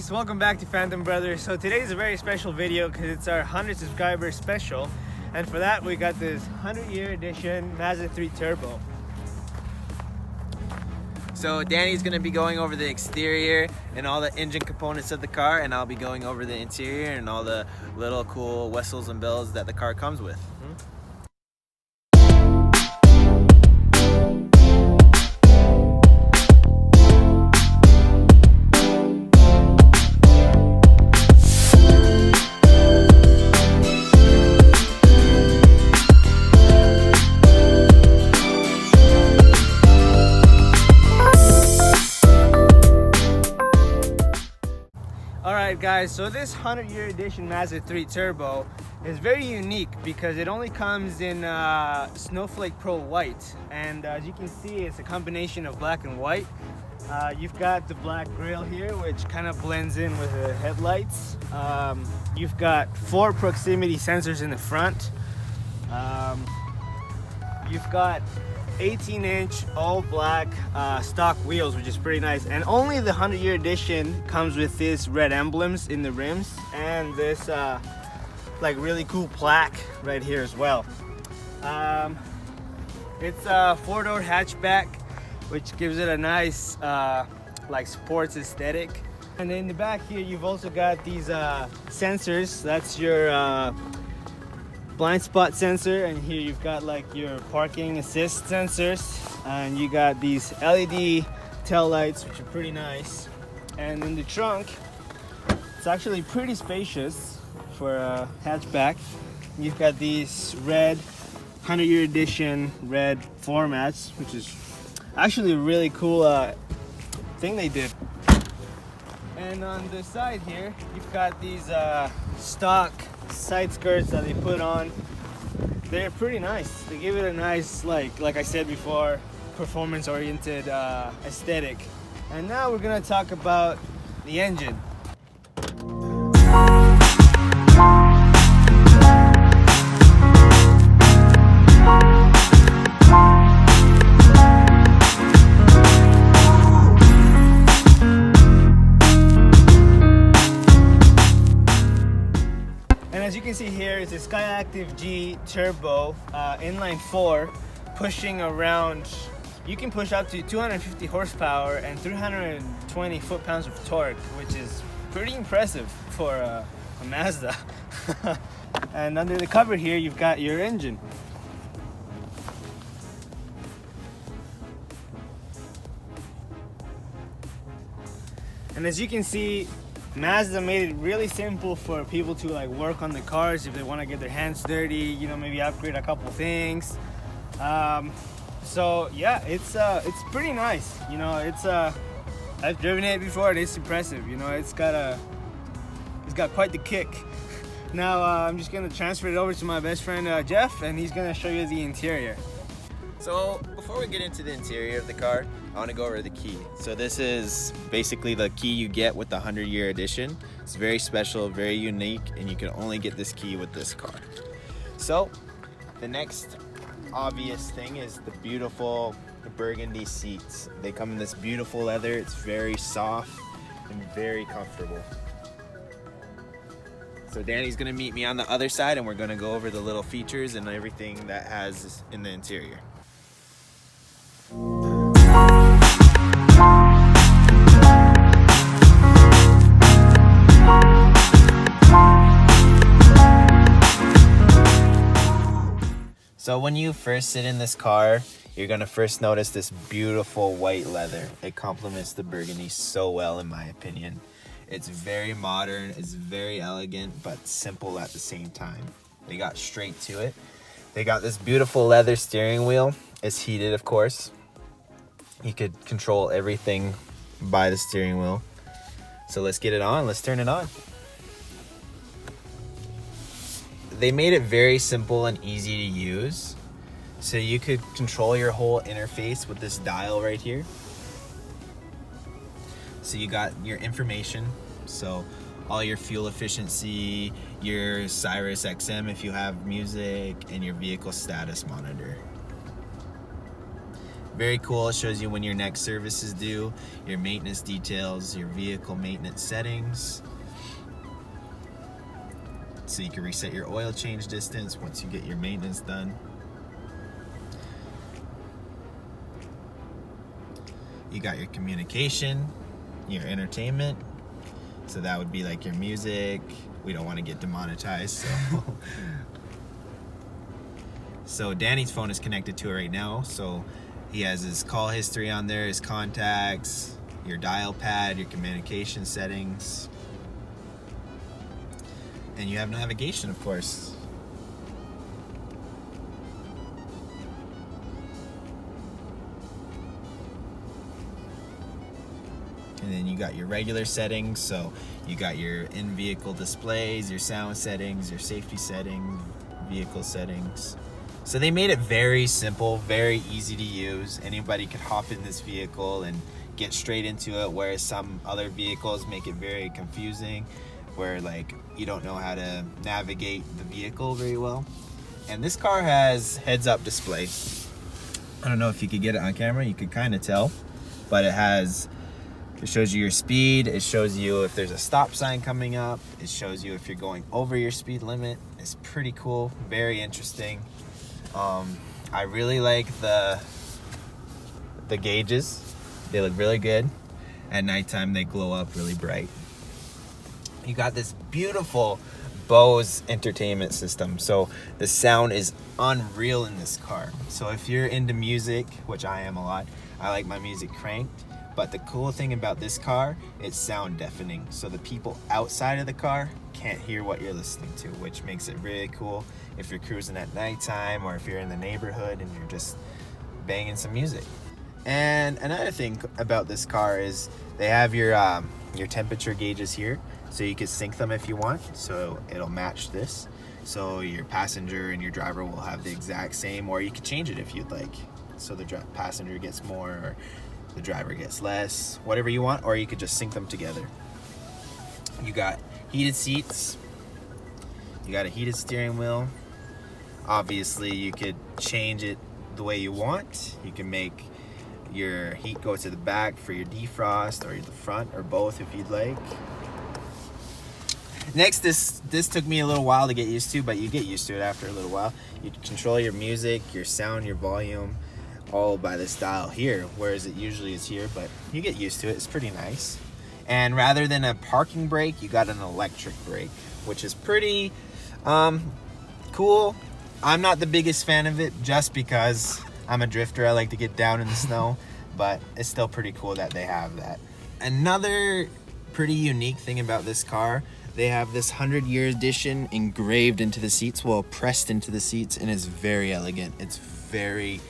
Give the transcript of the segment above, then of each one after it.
guys, welcome back to Phantom Brothers. So today is a very special video because it's our 100 subscriber special, and for that we got this 100-year edition Mazda 3 Turbo. So Danny's gonna be going over the exterior and all the engine components of the car, and I'll be going over the interior and all the little cool whistles and bells that the car comes with. Alright guys, so this 100-year edition Mazda 3 Turbo is very unique because it only comes in Snowflake Pro White, and as you can see it's a combination of black and white. You've got the black grille here, which kind of blends in with the headlights. You've got 4 proximity sensors in the front. You've got 18-inch all black stock wheels, which is pretty nice, and only the 100-year edition comes with this red emblems in the rims and this like really cool plaque right here as well. It's a 4-door hatchback, which gives it a nice like sports aesthetic. And in the back here you've also got these sensors. That's your blind spot sensor, and here you've got like your parking assist sensors, and you got these LED tail lights, which are pretty nice. And in the trunk, it's actually pretty spacious for a hatchback. You've got these red 100-year edition red floor mats, which is actually a really cool thing they did. And on the side here, you've got these stock side skirts that they put on. They're pretty nice. They give it a nice, like I said before, performance-oriented aesthetic. And now we're gonna talk about the engine. As you can see here, it's a Skyactiv G Turbo inline 4, pushing around, you can push up to 250 horsepower and 320 foot-pounds of torque, which is pretty impressive for a Mazda. And under the cover here, you've got your engine. And as you can see, Mazda made it really simple for people to like work on the cars if they want to get their hands dirty, you know, maybe upgrade a couple things. So yeah, it's pretty nice. You know, I've driven it before and it's impressive. You know, it's got quite the kick. Now I'm just gonna transfer it over to my best friend Jeff, and he's gonna show you the interior. So before we get into the interior of the car, I want to go over the key. So this is basically the key you get with the 100-year edition. It's very special, very unique, and you can only get this key with this car. So the next obvious thing is the beautiful burgundy seats. They come in this beautiful leather. It's very soft and very comfortable. So Danny's gonna meet me on the other side, and we're gonna go over the little features and everything that has in the interior. So when you first sit in this car, you're gonna first notice this beautiful white leather. It complements the burgundy so well, in my opinion. It's very modern, it's very elegant, but simple at the same time. They got straight to it. They got this beautiful leather steering wheel. It's heated, of course. You could control everything by the steering wheel. So let's get it on, let's turn it on. They made it very simple and easy to use. So you could control your whole interface with this dial right here. So you got your information, so all your fuel efficiency, your Sirius XM if you have music, and your vehicle status monitor. Very cool. It shows you when your next service is due, your maintenance details, your vehicle maintenance settings. So you can reset your oil change distance once you get your maintenance done. You got your communication, your entertainment. So that would be like your music. We don't want to get demonetized, so. So Danny's phone is connected to it right now. So he has his call history on there, his contacts, your dial pad, your communication settings. And you have navigation, of course. And then you got your regular settings. So you got your in-vehicle displays, your sound settings, your safety settings, vehicle settings. So they made it very simple, very easy to use. Anybody could hop in this vehicle and get straight into it, whereas some other vehicles make it very confusing, where like you don't know how to navigate the vehicle very well. And this car has heads-up display. I don't know if you could get it on camera, you could kind of tell, but it shows you your speed, it shows you if there's a stop sign coming up, it shows you if you're going over your speed limit. It's pretty cool, very interesting. I really like the gauges. They look really good. At nighttime, they glow up really bright. You got this beautiful Bose entertainment system. So the sound is unreal in this car. So if you're into music, which I am a lot, I like my music cranked. But the cool thing about this car, it's sound deafening. So the people outside of the car can't hear what you're listening to, which makes it really cool if you're cruising at nighttime or if you're in the neighborhood and you're just banging some music. And another thing about this car is they have your temperature gauges here, so you can sync them if you want, so it'll match this. So your passenger and your driver will have the exact same, or you could change it if you'd like. So the passenger gets more or the driver gets less, whatever you want, or you could just sync them together. You got heated seats, you got a heated steering wheel. Obviously you could change it the way you want. You can make your heat go to the back for your defrost, or the front, or both if you'd like. Next, this took me a little while to get used to, but you get used to it after a little while. You control your music, your sound, your volume, all by this dial here, whereas it usually is here, but you get used to it. It's pretty nice. And rather than a parking brake, you got an electric brake, which is pretty cool. I'm not the biggest fan of it just because I'm a drifter. I like to get down in the snow, but it's still pretty cool that they have that. Another pretty unique thing about this car, they have this 100-year edition engraved into the seats, well, pressed into the seats, and it's very elegant. It's very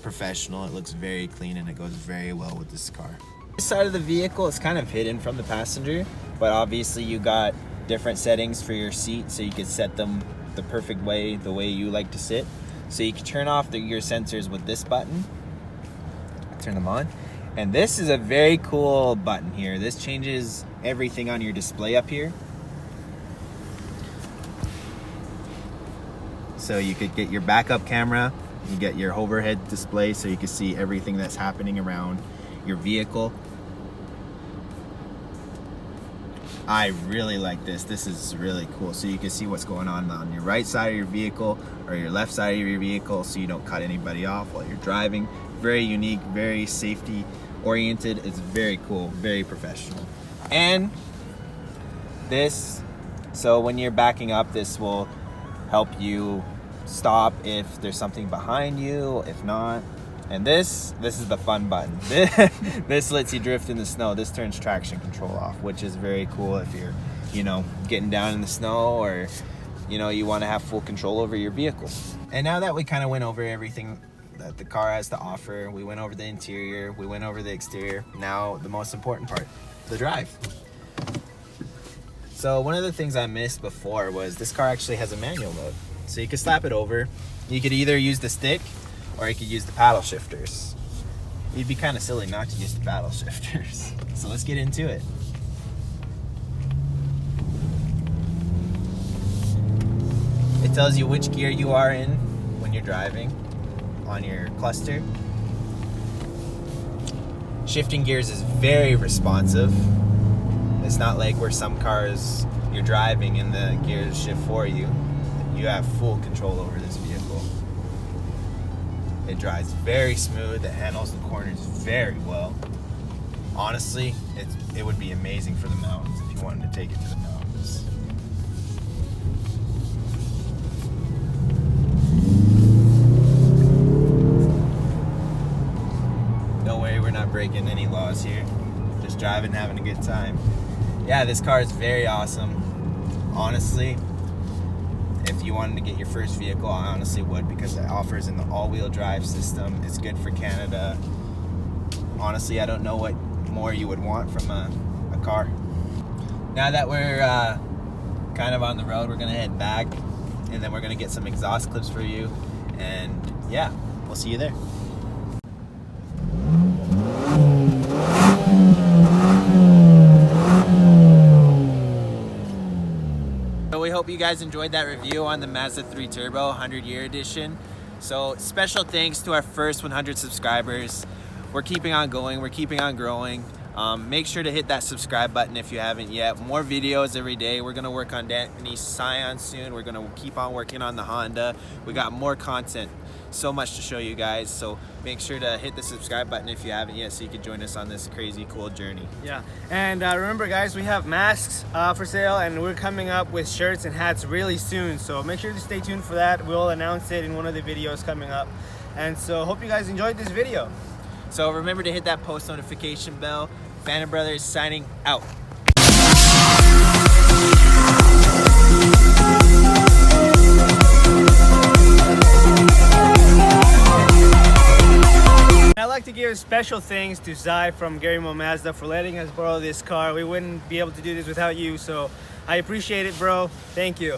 professional. It looks very clean, and it goes very well with this car. This side of the vehicle is kind of hidden from the passenger, but obviously you got different settings for your seat, so you can set them the perfect way, the way you like to sit. So you can turn off your sensors with this button, turn them on. And this is a very cool button here. This changes everything on your display up here. So you could get your backup camera, you get your overhead display so you can see everything that's happening around your vehicle. I really like this. This is really cool. So you can see what's going on your right side of your vehicle or your left side of your vehicle, so you don't cut anybody off while you're driving. Very unique, very safety oriented. It's very cool, very professional. And this, so when you're backing up, this will help you stop if there's something behind you, if not. And this is the fun button. This lets you drift in the snow. This turns traction control off, which is very cool if you're, getting down in the snow, or, you want to have full control over your vehicle. And now that we kind of went over everything that the car has to offer, we went over the interior, we went over the exterior. Now the most important part, the drive. So one of the things I missed before was this car actually has a manual mode. So you can slap it over. You could either use the stick, or you could use the paddle shifters. It'd be kind of silly not to use the paddle shifters. So let's get into it. It tells you which gear you are in when you're driving on your cluster. Shifting gears is very responsive. It's not like where some cars you're driving and the gears shift for you. You have full control over this vehicle. It drives very smooth. It handles the corners very well. Honestly, it would be amazing for the mountains if you wanted to take it to the mountains. Don't worry, we're not breaking any laws here. Just driving, having a good time. Yeah, this car is very awesome. Honestly, if you wanted to get your first vehicle, I honestly would, because it offers an all-wheel drive system. It's good for Canada. Honestly, I don't know what more you would want from a car. Now that we're kind of on the road, we're gonna head back, and then we're gonna get some exhaust clips for you, and yeah, we'll see you there. So we hope you guys enjoyed that review on the Mazda 3 Turbo 100-year edition. So special thanks to our first 100 subscribers. We're keeping on going, we're keeping on growing. Make sure to hit that subscribe button if you haven't yet. More videos every day. We're gonna work on Danny's Scion soon. We're gonna keep on working on the Honda. We got more content, so much to show you guys. So make sure to hit the subscribe button if you haven't yet, so you can join us on this crazy cool journey. Yeah, and remember guys, we have masks for sale, and we're coming up with shirts and hats really soon. So make sure to stay tuned for that. We'll announce it in one of the videos coming up. And so hope you guys enjoyed this video. So remember to hit that post notification bell. Phantom Brothers signing out. I'd like to give special thanks to Zai from Gary Mo Mazda for letting us borrow this car. We wouldn't be able to do this without you, so I appreciate it, bro. Thank you.